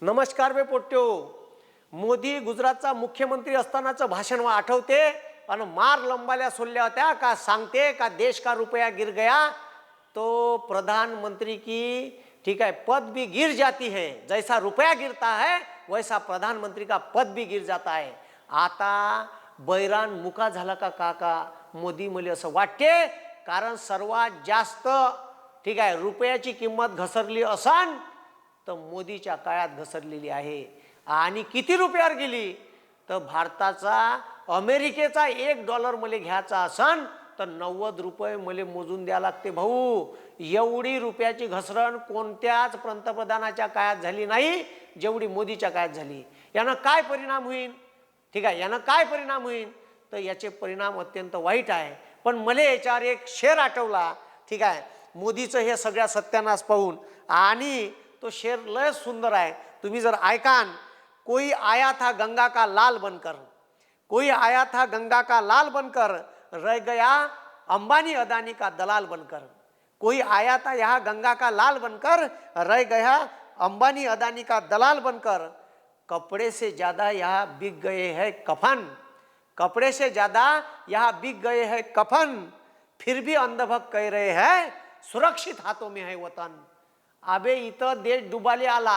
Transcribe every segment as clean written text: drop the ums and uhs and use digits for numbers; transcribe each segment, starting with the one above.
नमस्कार बे पोट्यो. मोदी गुजरातचा मुख्यमंत्री असतानाचं भाषण आठवते आणि मार लंबाल्या सोडल्या होत्या का सांगते का देश का रुपया गिर गया तो प्रधानमंत्री की ठीक है पद भी गिर जाती है. जैसा रुपया गिरता है वैसा प्रधानमंत्री का पद भी गिर जाता है. आता बैरान मुका झाला का काका मोदी मला असं वाटते. कारण सर्वात जास्त ठीक आहे रुपयाची किंमत घसरली असन तर मोदीच्या काळात घसरलेली आहे. आणि किती रुपयावर गेली तर भारताचा अमेरिकेचा $1 मला घ्यायचा असन तर 90 रुपये मला मोजून द्या लागते भाऊ. एवढी रुपयाची घसरण कोणत्याच पंतप्रधानाच्या काळात झाली नाही जेवढी मोदीच्या काळात झाली. यानं काय परिणाम होईल ठीक आहे यानं काय परिणाम होईल तर याचे परिणाम अत्यंत वाईट आहे. पण मला याच्यावर एक शेर आठवला ठीक आहे मोदीचं हे सगळ्या सत्यानाश पाहून. आणि तो शेर लय सुंदर आहे. तुम्ही जर ऐकान कोई आया था गंगा का लाल बनकर, कोई आया था गंगा का लाल बनकर, रह गया अंबानी अदानी का दलाल बनकर. कोई आया था यहाँ गंगा का लाल बनकर, रह गया अंबानी अदानी का दलाल बनकर. कपड़े से ज़्यादा यहाँ बिक गए हैं कफन, कपड़े से ज़्यादा यहाँ बिक गए हैं कफन. फिर भी अंधभक्त कह रहे हैं सुरक्षित हाथों में है वतन. अबे इथं देश डुबाले आला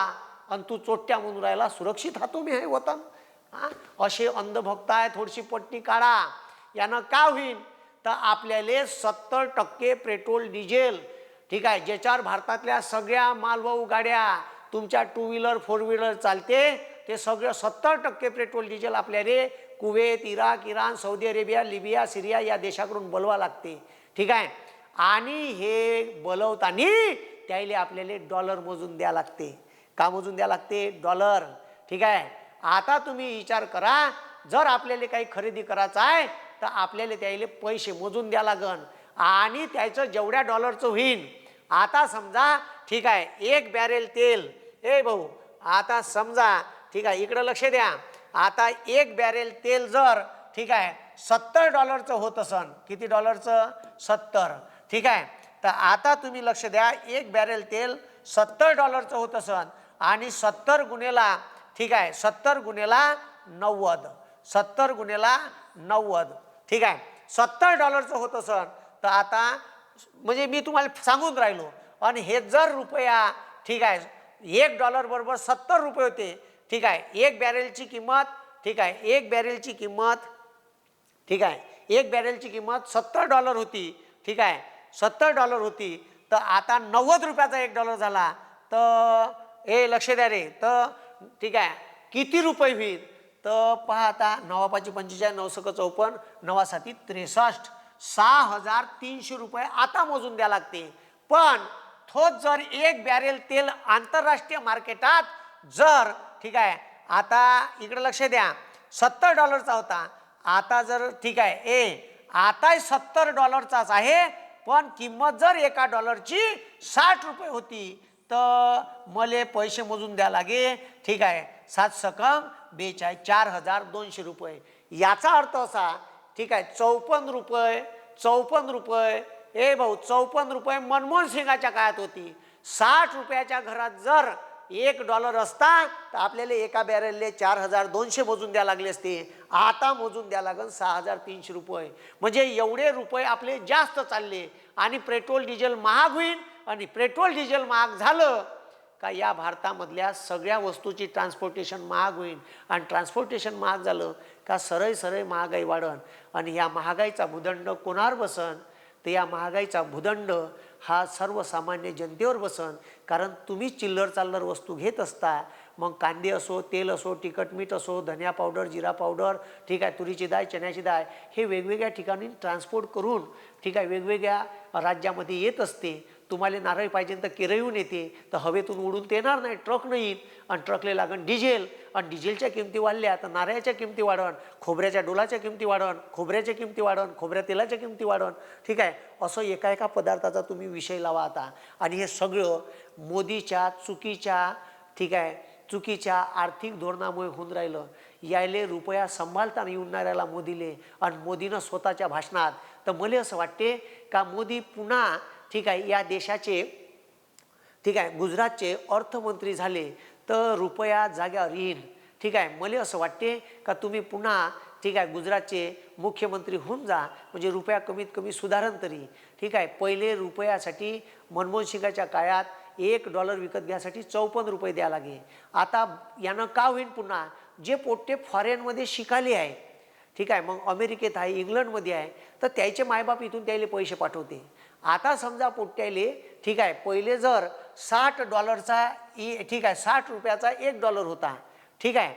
आणि तू चोट्या म्हणून राहिला सुरक्षित हाथों में है वतन. असे अंधभक्त आहे. थोडीशी पट्टी काढा. यानं काय होईल तर आपल्याला 70% पेट्रोल डिझेल ठीक आहे ज्याच्यावर भारतातल्या सगळ्या मालवाहू गाड्या तुमच्या 2 व्हीलर 4 व्हीलर चालते ते सगळं 70% पेट्रोल डिझेल आपल्याला Kuwait Iraq Iran Saudi Arabia Libya Syria या देशाकडून बोलवा लागते ठीक आहे. आणि हे बोलवताना त्याला आपल्याला डॉलर मोजून द्या लागते. का मोजून द्या लागते डॉलर ठीक आहे. आता तुम्ही विचार करा जर आपल्याला काही खरेदी करायचं आहे तर आपल्याला त्याला पैसे मोजून द्या लागन आणि त्याचं जेवढ्या डॉलरचं होईल. आता समजा ठीक आहे 1 बॅरेल तेल ए भाऊ आता समजा ठीक आहे इकडं लक्ष द्या. आता 1 बॅरेल तेल जर ठीक आहे $70 होत असन किती डॉलरचं 70 ठीक आहे. तर आता तुम्ही लक्ष द्या 1 बॅरेल तेल $70 होत असन आणि 70 गुणेला ठीक आहे 70 गुणेला 90 70 गुणेला 90 ठीक आहे $70 होत असन. तर आता म्हणजे मी तुम्हाला सांगून राहिलो आणि हे जर रुपया ठीक आहे $1 बरोबर 70 रुपये होते ठीक आहे. 1 बॅरेलची किंमत ठीक आहे 1 बॅरेलची किंमत ठीक आहे 1 बॅरेलची किंमत $70 होती ठीक आहे $70 होती. तर आता 90 रुपयाचा $1 झाला तर ए लक्ष द्या रे तर ठीक आहे किती रुपये होईल तर पहा आता 9 45 9 54 9 7 63 6,300 रुपये आता मोजून द्या लागते. पण थोच जर 1 बॅरेल तेल आंतरराष्ट्रीय मार्केटात जर ठीक आहे आता इकडे लक्ष द्या $70 होता. आता जर ठीक आहे आता $70 आहे पण किंमत जर एका डॉलरची 60 रुपये होती तर मला पैसे मोजून द्या लागे ठीक आहे 7 सकम 42 4,200 रुपये. याचा अर्थ असा ठीक आहे 54 रुपये ए भाऊ 54 रुपये मनमोहन सिंगाच्या काळात होती. 60 रुपयाच्या घरात जर $1 असता तर आपल्याला एका बॅरेलले 4,200 मोजून द्या लागले असते. आता मोजून द्या लागेल 6,300 रुपये. म्हणजे एवढे रुपये आपले जास्त चालले आणि पेट्रोल डिझेल महाग होईल. आणि पेट्रोल डिझेल महाग झालं का या भारतामधल्या सगळ्या वस्तूची ट्रान्सपोर्टेशन महाग होईल. आणि ट्रान्सपोर्टेशन महाग झालं का सरळ महागाई वाढन. आणि या महागाईचा भूदंड कोणावर बसन तर या महागाईचा भूदंड हा सर्वसामान्य जनतेवर बसन. कारण तुम्ही चिल्लर चाल्लर वस्तू घेत असता मग कांदे असो तेल असो तिखट मीठ असो धनिया पावडर जिरा पावडर ठीक आहे तुरीची डाळ चण्याची डाळ हे वेगवेगळ्या ठिकाणी ट्रान्सपोर्ट करून ठीक आहे वेगवेगळ्या राज्यामध्ये येत असते. तुम्हाला नारळ पाहिजे तर केरळहून येते तर हवेतून उडून ते येणार नाही ट्रक नाही येईल. आणि ट्रकले लागण डिझेल आणि डिझेलच्या किमती वाढल्या तर नारळाच्या किमती वाढण खोबऱ्याच्या डोलाच्या किमती वाढण खोबऱ्याच्या किमती वाढण खोबऱ्या तेलाच्या किमती वाढण ठीक आहे. असं एका पदार्थाचा तुम्ही विषय लावा आता. आणि हे सगळं मोदीच्या चुकीच्या ठीक आहे चुकीच्या आर्थिक धोरणामुळे होऊन राहिलं. यायले रुपया सांभाळता येऊन नाही राहिला मोदीले. आणि मोदीनं स्वतःच्या भाषणात तर मला असं वाटते का मोदी पुन्हा ठीक आहे या देशाचे ठीक आहे गुजरातचे अर्थमंत्री झाले तर रुपया जाग्यावर येईल. ठीक आहे, मला असं वाटते का तुम्ही पुन्हा ठीक आहे गुजरातचे मुख्यमंत्री होऊन जा, म्हणजे रुपया कमीत कमी सुधारण तरी. ठीक आहे, पहिले रुपयासाठी मनमोहन सिंगाच्या काळात $1 विकत घ्यासाठी 54 रुपये द्या लागे. आता यानं का होईल पुन्हा, जे पोट्टे फॉरेनमध्ये शिकाले आहे, ठीक आहे, मग अमेरिकेत आहे, इंग्लंडमध्ये आहे, तर त्याचे मायबाप इथून त्याला पैसे पाठवते. आता समजा पोट्ट्याले ठीक आहे पहिले जर $60चा ठीक आहे 60 रुपयाचा $1 होता. ठीक आहे,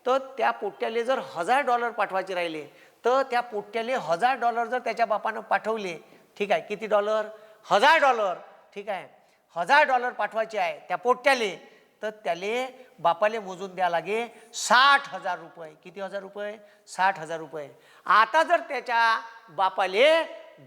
तर त्या पोट्ट्याले जर $1000 पाठवायचे राहिले, तर त्या पोट्ट्याले $1000 जर त्याच्या बापानं पाठवले, ठीक आहे, किती डॉलर, $1000. ठीक आहे, $1000 पाठवायचे आहे त्या पोट्ट्याले, तर त्याले बापाले मोजून द्या लागे 60,000 रुपये. किती हजार रुपये, 60,000 रुपये. आता जर त्याच्या बापाले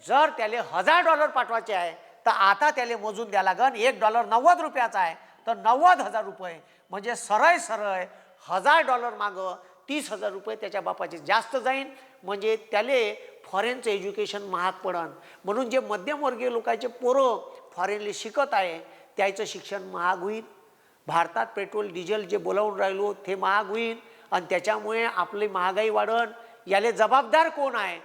जर त्याले $1000 पाठवायचे आहे, तर आता त्याले मोजून द्या लागन $1 90 रुपयाचा आहे, तर 90,000 रुपये. म्हणजे सरळ सरळ $1000 मागं 30,000 रुपये त्याच्या बापाचे जास्त जाईन. म्हणजे त्याले फॉरेनचं एज्युकेशन महाग पडन. म्हणून जे मध्यमवर्गीय लोकांचे पोरं फॉरेनले शिकत आहे त्याचं शिक्षण महाग होईल. भारतात पेट्रोल डिझेल जे बोलावून राहिलो ते महाग होईल, आणि त्याच्यामुळे आपली महागाई वाढन. याले जबाबदार कोण आहे,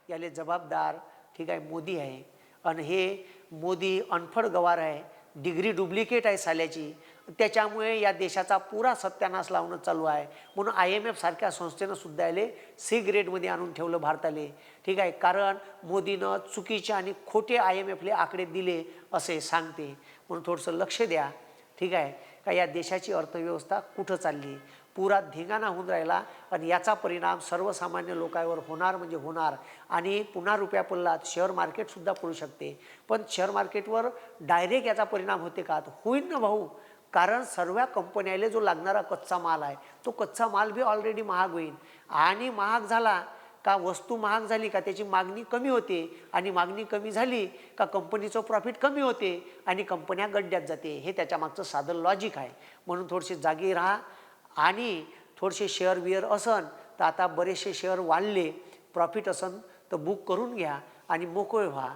याले जबाबदार ठीक आहे मोदी आहे. आणि हे मोदी अनफड गवार आहे, डिग्री डुप्लिकेट आहे साल्याची. त्याच्यामुळे या देशाचा पुरा सत्यानाश लावणं चालू आहे. म्हणून IMF सारख्या संस्थेनं सुद्धा याले C ग्रेडमध्ये आणून ठेवलं भारताले. ठीक आहे, कारण मोदीनं चुकीचे आणि खोटे IMFले आकडे दिले असे सांगते. म्हणून थोडंसं लक्ष द्या. ठीक आहे, का या देशाची अर्थव्यवस्था कुठं चालली, पुरा धिंगाणा होऊन राहिला, आणि याचा परिणाम सर्वसामान्य लोकांवर होणार म्हणजे होणार. आणि पुन्हा रुपया पडला शेअर मार्केटसुद्धा पडू शकते. पण शेअर मार्केटवर डायरेक्ट याचा परिणाम होते का, होईल ना भाऊ. कारण सर्व कंपन्याला जो लागणारा कच्चा माल आहे, तो कच्चा माल बी ऑलरेडी महाग होईल. आणि महाग झाला का, वस्तू महाग झाली का त्याची मागणी कमी होते, आणि मागणी कमी झाली का कंपनीचं प्रॉफिट कमी होते, आणि कंपन्या गड्ड्यात जाते. हे त्याच्या मागचं साधं लॉजिक आहे. म्हणून थोडेसे जागी राहा, आणि थोडेसे शेअर विअर असन तर आता बरेचसे शेअर वाढले, प्रॉफिट असन तर बुक करून घ्या आणि मोकळे व्हा.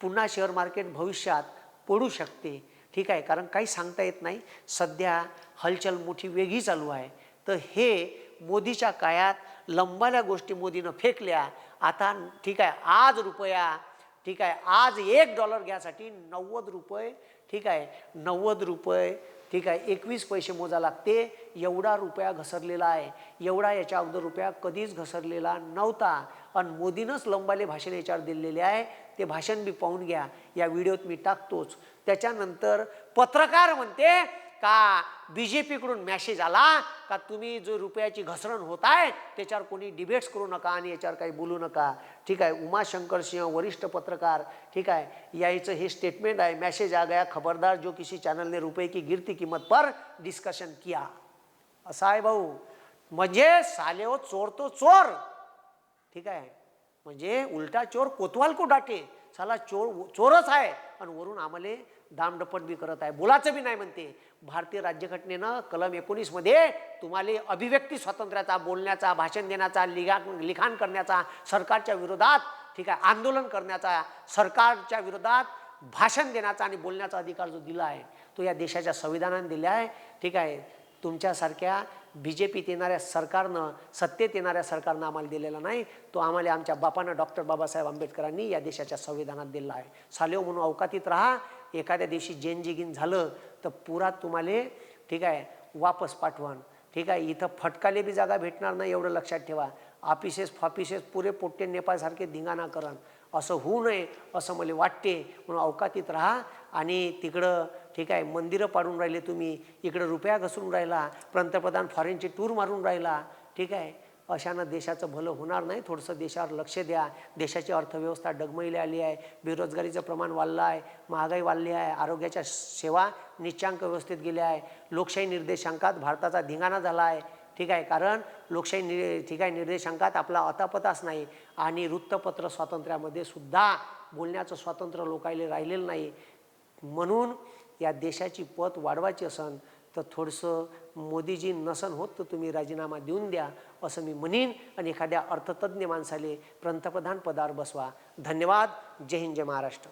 पुन्हा शेअर मार्केट भविष्यात पडू शकते. ठीक आहे, कारण काही सांगता येत नाही. सध्या हलचल मोठी वेगळी चालू आहे. तर हे मोदीच्या काळात लंबाल्या गोष्टी मोदीनं फेकल्या. आता ठीक आहे, आज रुपया ठीक आहे, आज $1 घ्यासाठी 90 रुपये ठीक आहे, 90 रुपये ठीक आहे 21 पैसे मोजा लागते. एवढा रुपया घसरलेला आहे. एवढा याच्या अगोदर रुपया कधीच घसरलेला नव्हता. आणि मोदीनंच लंबाले भाषण याच्यावर दिलेले आहे. ते भाषण बी पाहून घ्या, या व्हिडिओत मी टाकतोच. त्याच्यानंतर पत्रकार म्हणते का BJPकडून मॅसेज आला का तुम्ही जो रुपयाची घसरण होत आहे त्याच्यावर कोणी डिबेट्स करू नका आणि याच्यावर काही बोलू नका. ठीक आहे, उमाशंकर सिंह वरिष्ठ पत्रकार ठीक आहे याचं हे स्टेटमेंट आहे. मैसेज आ गया, खबरदार जो किसी चैनल ने रुपये की गिरती कीमत पर डिस्कशन किया. असा आहे भाऊ. म्हणजे साले हो चोर तो चोर. ठीक आहे, म्हणजे उलटा चोर कोतवाल को डाटे. साला चोर चोरच आहे आणि वरून आम्हाला दामडपट बी करत आहे. बोलायचं बी नाही म्हणते. भारतीय राज्यघटनेनं कलम 19 मध्ये तुम्हाला अभिव्यक्ती स्वातंत्र्याचा, बोलण्याचा, भाषण देण्याचा, लिखाण करण्याचा, सरकारच्या विरोधात ठीक आहे आंदोलन करण्याचा, सरकारच्या विरोधात भाषण देण्याचा आणि बोलण्याचा अधिकार जो दिला आहे तो या देशाच्या संविधानाने दिला आहे. ठीक आहे, तुमच्यासारख्या BJPत येणाऱ्या सरकारनं, सत्तेत येणाऱ्या सरकारनं आम्हाला दिलेला नाही. तो आम्हाला आमच्या बापानं डॉक्टर बाबासाहेब आंबेडकरांनी या देशाच्या संविधानात दिला आहे. सालेव म्हणून अवकातीत राहा. एखाद्या दिवशी जेनजिगिन झालं तर पुरा तुम्हाला ठीक आहे वापस पाठवण. ठीक आहे, इथं फटकाले बी जागा भेटणार नाही एवढं लक्षात ठेवा. ऑफिसेस फॉफिसेस पुरे पोट्टे नेपाळसारखे धिंगाणा करण असं होऊ नये असं मला वाटते. म्हणून अवकातीत राहा. आणि तिकडं ठीक आहे मंदिरं पाडून राहिले तुम्ही, इकडं रुपया घसरून राहिला, पंतप्रधान फॉरेनची टूर मारून राहिला. ठीक आहे, अशानं देशाचं भलं होणार नाही. थोडंसं देशावर लक्ष द्या. देशाची अर्थव्यवस्था डगमगली आली आहे. बेरोजगारीचं प्रमाण वाढलं आहे, महागाई वाढली आहे, आरोग्याच्या सेवा निच्चांक व्यवस्थेत गेल्या आहे, लोकशाही निर्देशांकात भारताचा धिंगाणा झाला आहे. ठीक आहे, कारण लोकशाही ठीक आहे निर्देशांकात आपला अतापताच नाही. आणि वृत्तपत्र स्वातंत्र्यामध्ये सुद्धा बोलण्याचं स्वातंत्र्य लोकायले राहिलेलं नाही. म्हणून या देशाची पत वाढवायची असन तर थोडंसं मोदीजी नसन होत तर तुम्ही राजीनामा देऊन द्या असं मी म्हणीन. आणि एखाद्या अर्थतज्ञ माणसाले पंतप्रधान पदावर बसवा. धन्यवाद. जय हिंद, जय महाराष्ट्र.